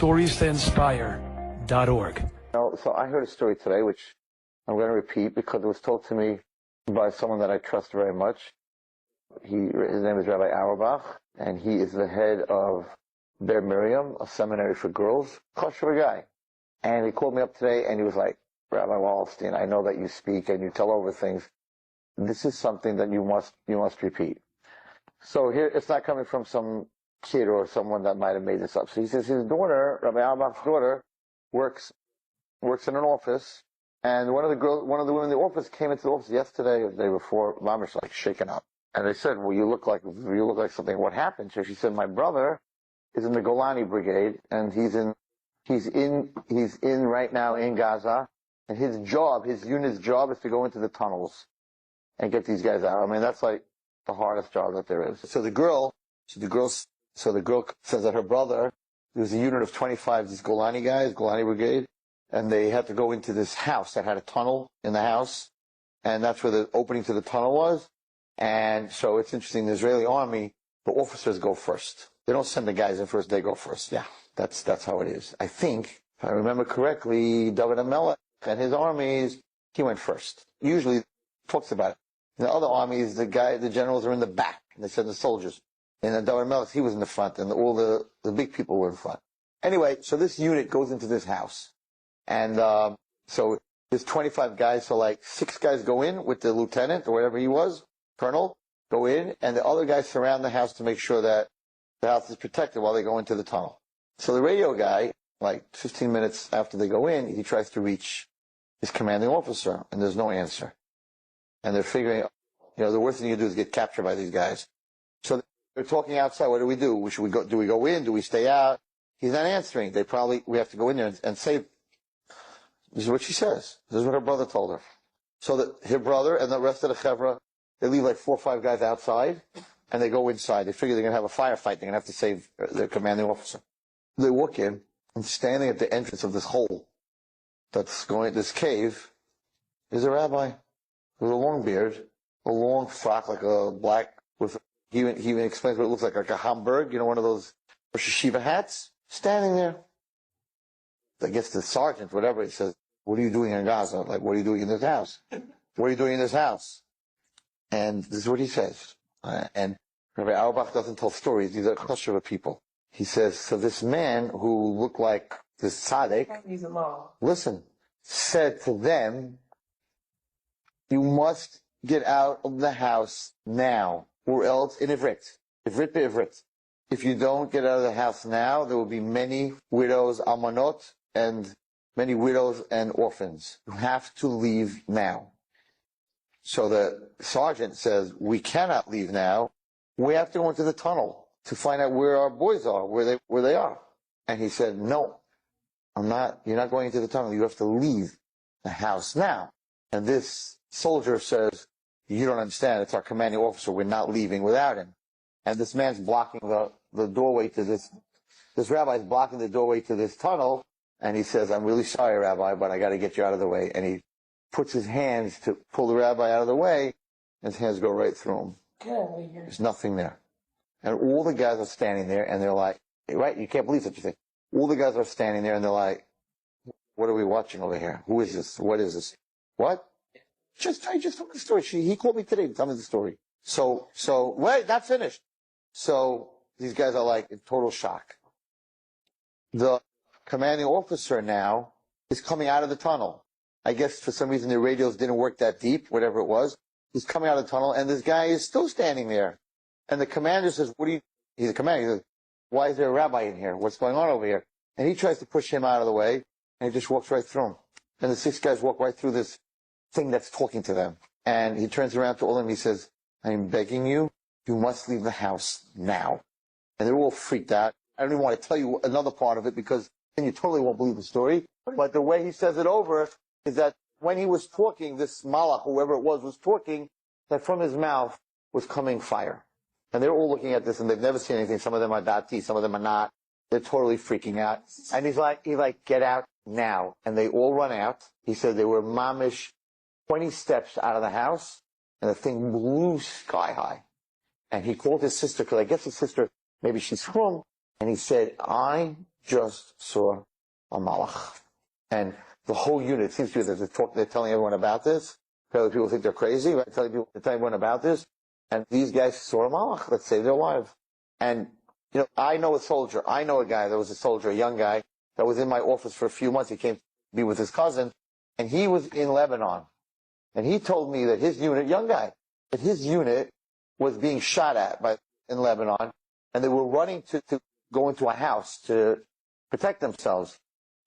StoriesToInspire.org. So I heard a story today, which I'm going to repeat because it was told to me by someone that I trust very much. His name is Rabbi Auerbach, and he is the head of Ber Miriam, a seminary for girls. Kosher guy. And he called me up today, and he was like, Rabbi Wallerstein, I know that you speak and you tell over things. This is something that you must repeat. So here, it's not coming from some kid or someone that might have made this up. So he says his daughter, Rabbi Auerbach's daughter, works in an office, and one of the women in the office came into the office yesterday or the day before, Mamish, like shaken up. And they said, well, you look like something. What happened? So she said, my brother is in the Golani brigade, and he's in right now in Gaza, and his unit's job is to go into the tunnels and get these guys out. I mean, that's like the hardest job that there is. So the girl says that her brother, there was a unit of 25, these Golani guys, Golani brigade, and they had to go into this house that had a tunnel in the house, and that's where the opening to the tunnel was. And so it's interesting, the Israeli army, the officers go first. They don't send the guys in first, they go first. Yeah, that's how it is. I think, if I remember correctly, David HaMelech and his armies, he went first. Usually talks about it. In the other armies, the generals are in the back, and they send the soldiers. And then David HaMelech, he was in the front, and all the big people were in front. Anyway, so this unit goes into this house. And so there's 25 guys, so like 6 guys go in with the lieutenant, or whatever he was, colonel, go in, and the other guys surround the house to make sure that the house is protected while they go into the tunnel. So the radio guy, like 15 minutes after they go in, he tries to reach his commanding officer, and there's no answer. And they're figuring, the worst thing you do is get captured by these guys. So they're talking outside. What do we do? Do we go in? Do we stay out? He's not answering. We have to go in there and save. This is what she says. This is what her brother told her. So her brother and the rest of the chevra, they leave like 4 or 5 guys outside, and they go inside. They figure they're going to have a firefight. They're going to have to save their commanding officer. They walk in, and standing at the entrance of this hole this cave, is a rabbi with a long beard, a long frock, like a black, he even explains what it looks like a Hamburg, one of those Rosh Hashiva hats, standing there. I guess the sergeant, whatever, he says, what are you doing in Gaza? Like, what are you doing in this house? What are you doing in this house? And this is what he says. And Rabbi Auerbach doesn't tell stories. These are kosher people. He says, so this man who looked like this tzaddik, listen, said to them, you must get out of the house now, or else in Ivrit be'Ivrit. If you don't get out of the house now, there will be many widows, almanot, and many widows and orphans. You have to leave now. So the sergeant says, we cannot leave now. We have to go into the tunnel to find out where our boys are, where they are. And he said, no, you're not going into the tunnel. You have to leave the house now. And this soldier says, you don't understand. It's our commanding officer. We're not leaving without him. And this man's blocking the doorway to this rabbi is blocking the doorway to this tunnel. And he says, I'm really sorry, Rabbi, but I got to get you out of the way. And he puts his hands to pull the rabbi out of the way, and his hands go right through him. There's nothing there. And all the guys are standing there, and they're like, right, you can't believe such a thing. All the guys are standing there, and they're like, what are we watching over here? Who is this? What is this? What? I just told the story. He called me today to tell me the story. So, wait, not finished. So, these guys are like in total shock. The commanding officer now is coming out of the tunnel. I guess for some reason the radios didn't work that deep, whatever it was. He's coming out of the tunnel, and this guy is still standing there. And the commander says, he's the commander, he says, why is there a rabbi in here? What's going on over here? And he tries to push him out of the way, and he just walks right through him. And the 6 guys walk right through this thing that's talking to them. And he turns around to all of them, he says, I'm begging you, you must leave the house now. And they're all freaked out. I don't even want to tell you another part of it, because then you totally won't believe the story. But the way he says it over is that when he was talking, this malach, whoever it was talking, that from his mouth was coming fire. And they're all looking at this, and they've never seen anything. Some of them are dati, some of them are not. They're totally freaking out. And he's like, get out now. And they all run out. He said they were mamish 20 steps out of the house, and the thing blew sky high. And he called his sister, because I guess his sister, maybe she's from, and he said, I just saw a malach. And the whole unit, it seems to be that they're telling everyone about this. Other people think they're crazy, right? They're telling everyone about this. And these guys saw a malach that saved their lives. And, you know, I know a soldier. I know a guy that was a soldier, a young guy, that was in my office for a few months. He came to be with his cousin, and he was in Lebanon. And he told me that his unit, young guy, that his unit was being shot at in Lebanon, and they were running to go into a house to protect themselves.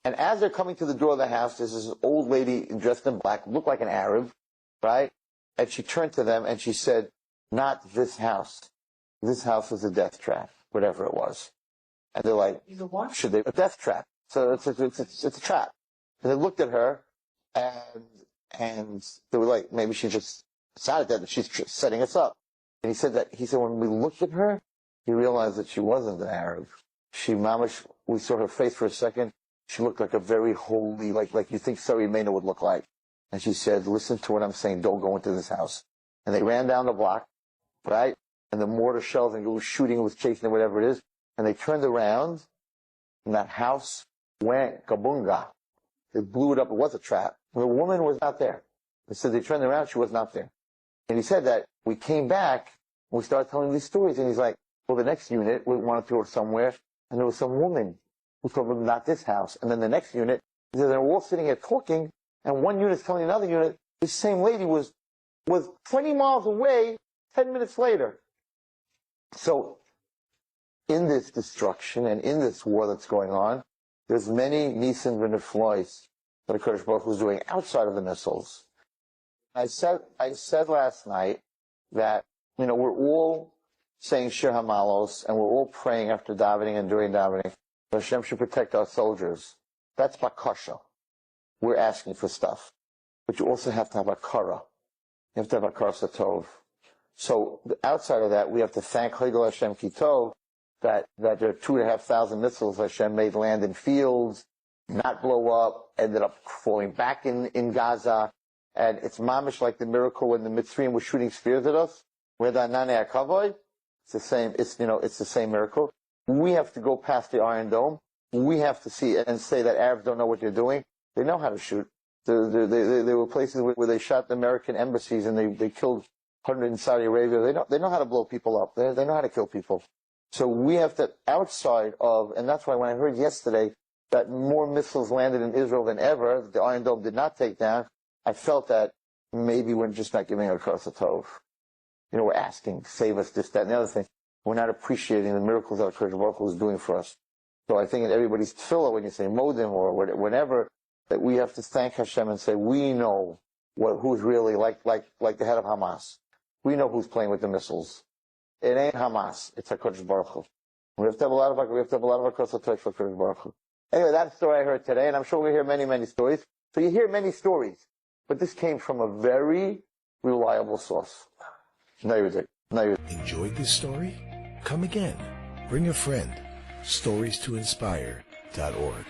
And as they're coming to the door of the house, there's this old lady dressed in black, looked like an Arab, right? And she turned to them and she said, "Not this house. This house was a death trap," whatever it was. And they're like, "Should they a death trap?" So it's a trap. And they looked at her, and they were like, "Maybe she just decided that she's setting us up." And he said when we looked at her, he realized that she wasn't an Arab. We saw her face for a second. She looked like a very holy, like you think Sarah Mena would look like. And she said, "Listen to what I'm saying. Don't go into this house." And they ran down the block, right? And the mortar shells and it was shooting, it was chasing, whatever it is. And they turned around, and that house went kabunga. They blew it up. It was a trap. And the woman was not there. They said they turned around, she was not there. And he said that we came back, and we started telling these stories. And he's like, well, the next unit, we wanted to go somewhere, and there was some woman who told them, "Not this house." And then the next unit, he said, they're all sitting here talking, and one unit's telling another unit, this same lady was 20 miles away 10 minutes later. So in this destruction and in this war that's going on, there's many nisim v'neflois that the Kodesh Baruch Hu is doing outside of the missiles. I said last night that, you know, we're all saying Shir HaMalos, and we're all praying after davening and during davening that Hashem should protect our soldiers. That's bakasha. We're asking for stuff. But you also have to have a kara. You have to have a kara satov. So outside of that, we have to thank Chayil Hashem Kitov that there are 2,500 missiles Hashem made land in fields, not blow up, ended up falling back in Gaza. And it's mamish like the miracle when the Mitzrayim were shooting spears at us. It's the same. It's the same miracle. We have to go past the Iron Dome. We have to see and say that Arabs don't know what they're doing. They know how to shoot. There were places where they shot the American embassies and they killed 100 in Saudi Arabia. They know how to blow people up. They know how to kill people. So we have to, outside of, and that's why when I heard yesterday that more missiles landed in Israel than ever, that the Iron Dome did not take down, I felt that maybe we're just not giving a Kras Tov. You know, we're asking, save us, this, that, and the other thing. We're not appreciating the miracles that Kodesh Baruch Hu is doing for us. So I think in everybody's tefillah, when you say modim or whenever, that we have to thank Hashem and say, we know who's really like the head of Hamas. We know who's playing with the missiles. It ain't Hamas. It's HaKadosh Baruch Hu. We have to have a lot of Kras Tov for Kodesh Baruch Hu. Anyway, that's the story I heard today, and I'm sure we hear many, many stories. So you hear many stories, but this came from a very reliable source. Enjoyed this story? Come again. Bring a friend. StoriesToInspire.org